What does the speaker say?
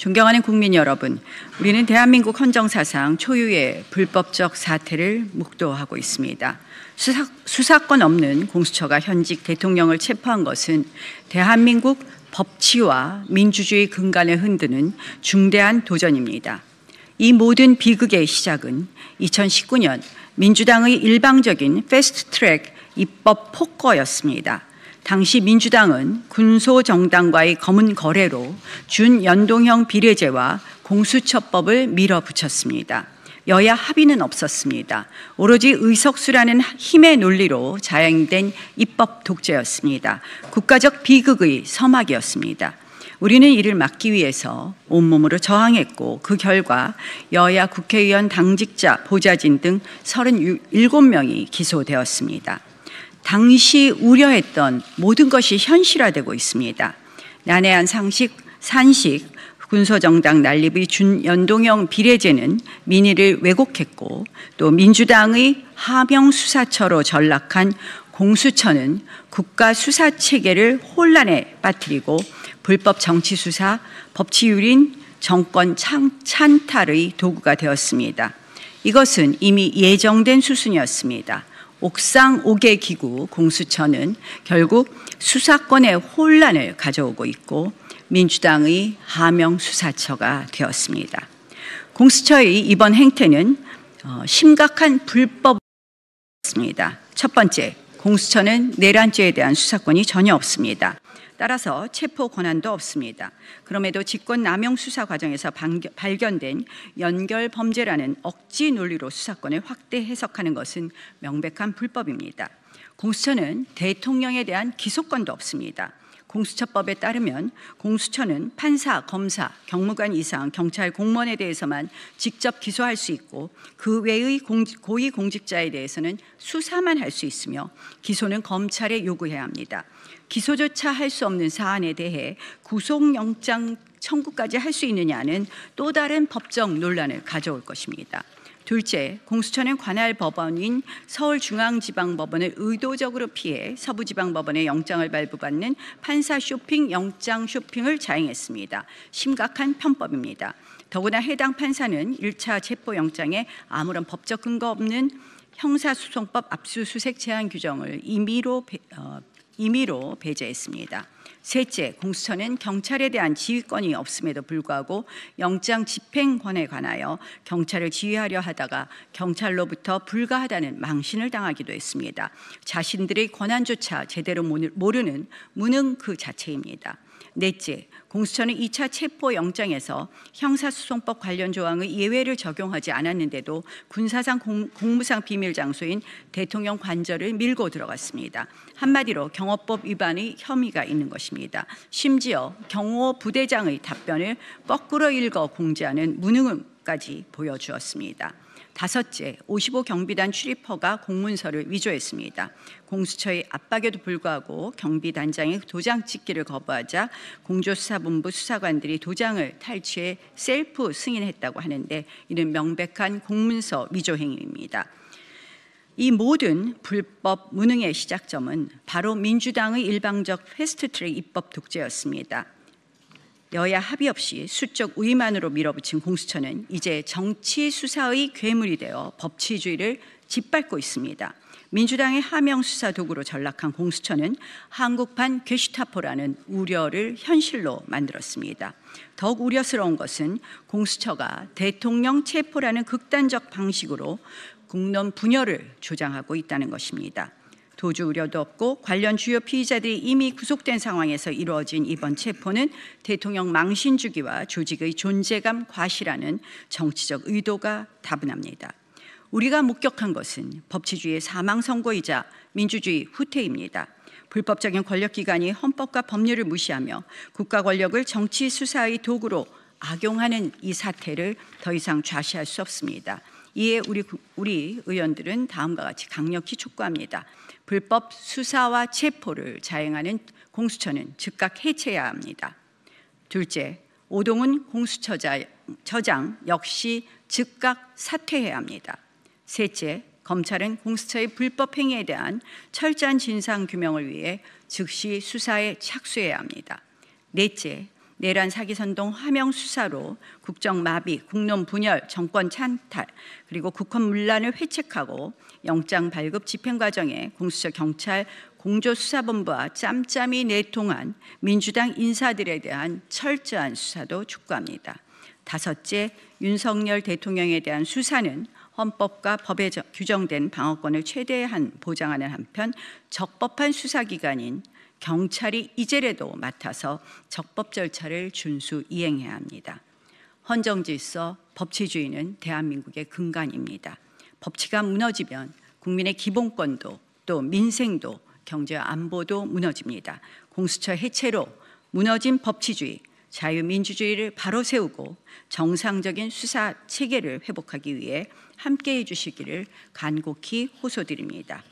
존경하는 국민 여러분, 우리는 대한민국 헌정사상 초유의 불법적 사태를 묵도하고 있습니다. 수사권 없는 공수처가 현직 대통령을 체포한 것은 대한민국 법치와 민주주의 근간을 흔드는 중대한 도전입니다. 이 모든 비극의 시작은 2019년 민주당의 일방적인 패스트트랙 입법 폭거였습니다. 당시 민주당은 군소정당과의 검은 거래로 준연동형 비례제와 공수처법을 밀어붙였습니다. 여야 합의는 없었습니다. 오로지 의석수라는 힘의 논리로 자행된 입법 독재였습니다. 국가적 비극의 서막이었습니다. 우리는 이를 막기 위해서 온몸으로 저항했고 그 결과 여야 국회의원 당직자, 보좌진 등 37명이 기소되었습니다. 당시 우려했던 모든 것이 현실화되고 있습니다. 난해한 산식, 군소정당 난립의 준연동형 비례제는 민의를 왜곡했고 또 민주당의 하명수사처로 전락한 공수처는 국가 수사체계를 혼란에 빠뜨리고 불법 정치수사, 법치유린, 정권 찬탈의 도구가 되었습니다. 이것은 이미 예정된 수순이었습니다. 옥상 5개 기구 공수처는 결국 수사권의 혼란을 가져오고 있고 민주당의 하명 수사처가 되었습니다. 공수처의 이번 행태는 심각한 불법입니다. 첫 번째, 공수처는 내란죄에 대한 수사권이 전혀 없습니다. 따라서 체포 권한도 없습니다. 그럼에도 직권남용 수사 과정에서 발견된 연결 범죄라는 억지 논리로 수사권을 확대 해석하는 것은 명백한 불법입니다. 공수처는 대통령에 대한 기소권도 없습니다. 공수처법에 따르면 공수처는 판사, 검사, 경무관 이상 경찰 공무원에 대해서만 직접 기소할 수 있고 그 외의 고위공직자에 대해서는 수사만 할 수 있으며 기소는 검찰에 요구해야 합니다. 기소조차 할 수 없는 사안에 대해 구속영장 청구까지 할 수 있느냐는 또 다른 법적 논란을 가져올 것입니다. 둘째, 공수처는 관할 법원인 서울중앙지방법원을 의도적으로 피해 서부지방법원의 영장을 발부받는 판사 쇼핑, 영장 쇼핑을 자행했습니다. 심각한 편법입니다. 더구나 해당 판사는 1차 체포영장에 아무런 법적 근거 없는 형사소송법 압수수색 제한 규정을 임의로 배제했습니다. 셋째, 공수처는 경찰에 대한 지휘권이 없음에도 불구하고 영장 집행권에 관하여 경찰을 지휘하려 하다가 경찰로부터 불가하다는 망신을 당하기도 했습니다. 자신들의 권한조차 제대로 모르는 무능 그 자체입니다. 넷째, 공수처는 2차 체포영장에서 형사소송법 관련 조항의 예외를 적용하지 않았는데도 군사상 공무상 비밀 장소인 대통령 관저를 밀고 들어갔습니다. 한마디로 경호법 위반의 혐의가 있는 것입니다. 심지어 경호 부대장의 답변을 거꾸로 읽어 공지하는 무능함까지 보여주었습니다. 다섯째, 55 경비단 출입허가 공문서를 위조했습니다. 공수처의 압박에도 불구하고 경비단장이 도장 찍기를 거부하자 공조수사본부 수사관들이 도장을 탈취해 셀프 승인했다고 하는데 이는 명백한 공문서 위조 행위입니다. 이 모든 불법 무능의 시작점은 바로 민주당의 일방적 패스트트랙 입법 독재였습니다. 여야 합의 없이 수적 우위만으로 밀어붙인 공수처는 이제 정치 수사의 괴물이 되어 법치주의를 짓밟고 있습니다. 민주당의 하명 수사 도구로 전락한 공수처는 한국판 게슈타포라는 우려를 현실로 만들었습니다. 더욱 우려스러운 것은 공수처가 대통령 체포라는 극단적 방식으로 국론 분열을 조장하고 있다는 것입니다. 도주 우려도 없고 관련 주요 피의자들이 이미 구속된 상황에서 이루어진 이번 체포는 대통령 망신 주기와 조직의 존재감 과시라는 정치적 의도가 다분합니다. 우리가 목격한 것은 법치주의의 사망 선고이자 민주주의 후퇴입니다. 불법적인 권력기관이 헌법과 법률을 무시하며 국가 권력을 정치 수사의 도구로 악용하는 이 사태를 더 이상 좌시할 수 없습니다. 이에 우리 의원들은 다음과 같이 강력히 촉구합니다. 불법 수사와 체포를 자행하는 공수처는 즉각 해체해야 합니다. 둘째, 오동훈 공수처장 역시 즉각 사퇴해야 합니다. 셋째, 검찰은 공수처의 불법 행위에 대한 철저한 진상 규명을 위해 즉시 수사에 착수해야 합니다. 넷째, 내란 사기 선동 화명 수사로 국정 마비, 국론 분열, 정권 찬탈, 그리고 국헌 문란을 회책하고 영장 발급 집행 과정에 공수처 경찰 공조수사본부와 짬짬이 내통한 민주당 인사들에 대한 철저한 수사도 촉구합니다. 다섯째, 윤석열 대통령에 대한 수사는 헌법과 법에 규정된 방어권을 최대한 보장하는 한편 적법한 수사기관인 경찰이 이제라도 맡아서 적법 절차를 준수 이행해야 합니다. 헌정질서, 법치주의는 대한민국의 근간입니다. 법치가 무너지면 국민의 기본권도 또 민생도 경제와 안보도 무너집니다. 공수처 해체로 무너진 법치주의, 자유민주주의를 바로 세우고 정상적인 수사 체계를 회복하기 위해 함께해 주시기를 간곡히 호소드립니다.